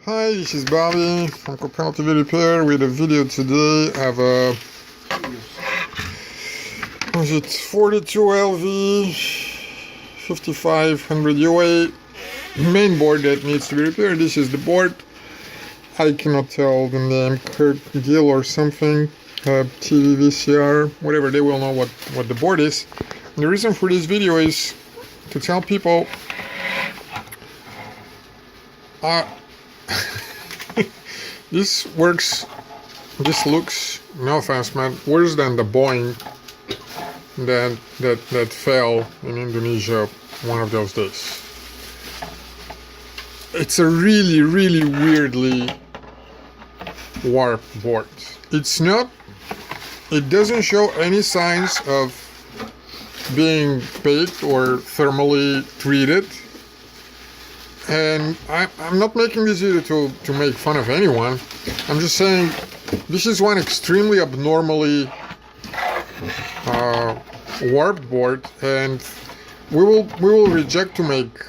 Hi, this is Bobby from 42LV Repair with a video today of a 42LV5500-UA main board that needs to be repaired. This is the board. I cannot tell the name, Kurt Gill or something, TV, VCR, whatever. They will know what the board is. And the reason for this video is to tell people this looks, no offense man, worse than the Boeing that fell in Indonesia one of those days. It's a really weirdly warped board. It doesn't show any signs of being baked or thermally treated. And I'm not making this video to make fun of anyone. I'm just saying this is one extremely abnormally warped board, and we will reject to make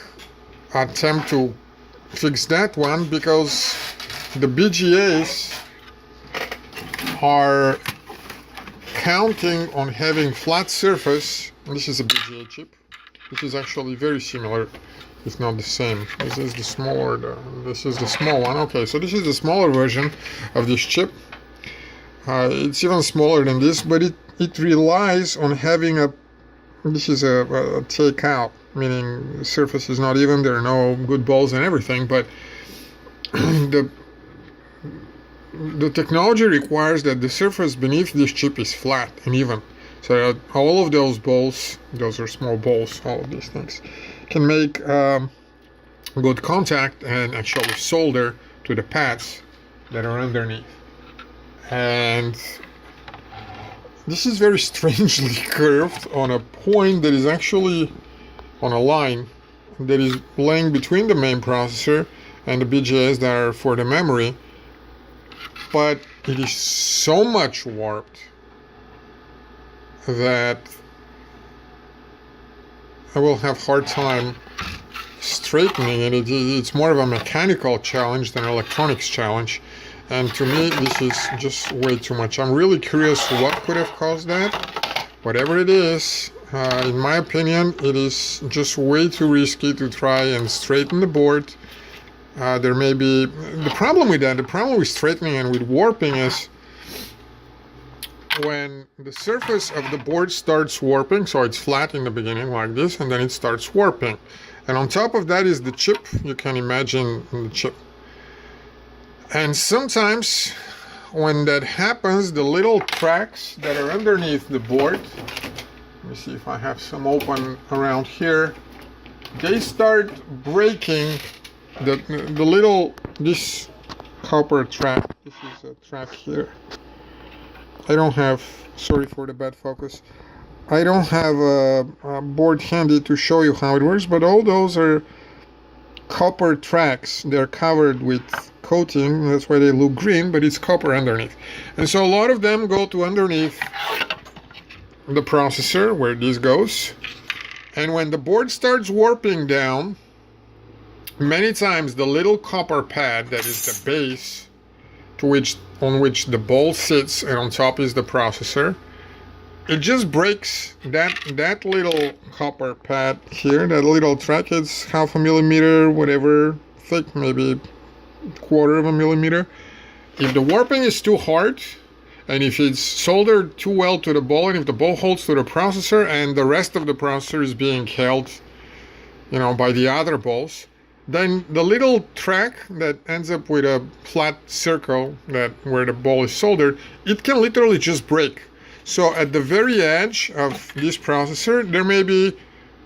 attempt to fix that one because the BGAs are counting on having flat surface. And this is a BGA chip. This is actually very similar. It's not the same. This is the smaller, this is the small one. Okay, so this is the smaller version of this chip. It's even smaller than this, but it relies on having this is a takeout, meaning the surface is not even, there are no good balls and everything, but the technology requires that the surface beneath this chip is flat and even. So that all of those balls, those are small balls, all of these things, can make good contact and actually solder to the pads that are underneath. And this is very strangely curved on a point that is actually on a line that is laying between the main processor and the BGAs that are for the memory, but it is so much warped that I will have hard time straightening it. It's more of a mechanical challenge than an electronics challenge, and to me this is just way too much. I'm really curious what could have caused that. Whatever it is, in my opinion, it is just way too risky to try and straighten the board. There may be the problem with straightening and with warping is when the surface of the board starts warping, so it's flat in the beginning like this, and then it starts warping. And on top of that is the chip. You can imagine the chip. And sometimes when that happens, the little tracks that are underneath the board, let me see if I have some open around here, they start breaking this copper track. This is a track here. I don't have, sorry for the bad focus, I don't have a board handy to show you how it works, but all those are copper tracks. They're covered with coating, that's why they look green, but it's copper underneath. And so a lot of them go to underneath the processor, where this goes. And when the board starts warping down, many times the little copper pad that is the base on which the ball sits, and on top is the processor, it just breaks that little copper pad here, that little track. It's 1/2 millimeter, whatever thick, maybe 1/4 millimeter. If the warping is too hard, and if it's soldered too well to the ball, and if the ball holds to the processor and the rest of the processor is being held, by the other balls, then the little track that ends up with a flat circle where the ball is soldered, it can literally just break. So at the very edge of this processor, there may be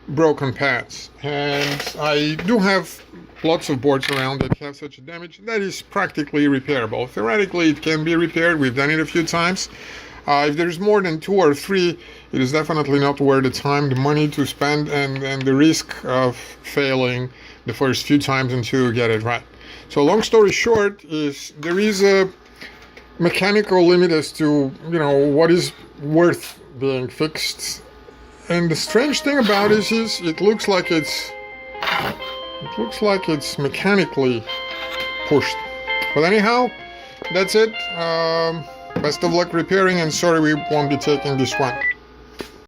broken pads. And I do have lots of boards around that have such a damage that is practically repairable. Theoretically, it can be repaired. We've done it a few times. If there's more than 2 or 3, it is definitely not worth the time, the money to spend, and the risk of failing the first few times until you get it right. So long story short is there is a mechanical limit as to what is worth being fixed. And the strange thing about it is it looks like it's mechanically pushed. But anyhow, that's it. Best of luck repairing, and sorry we won't be taking this one.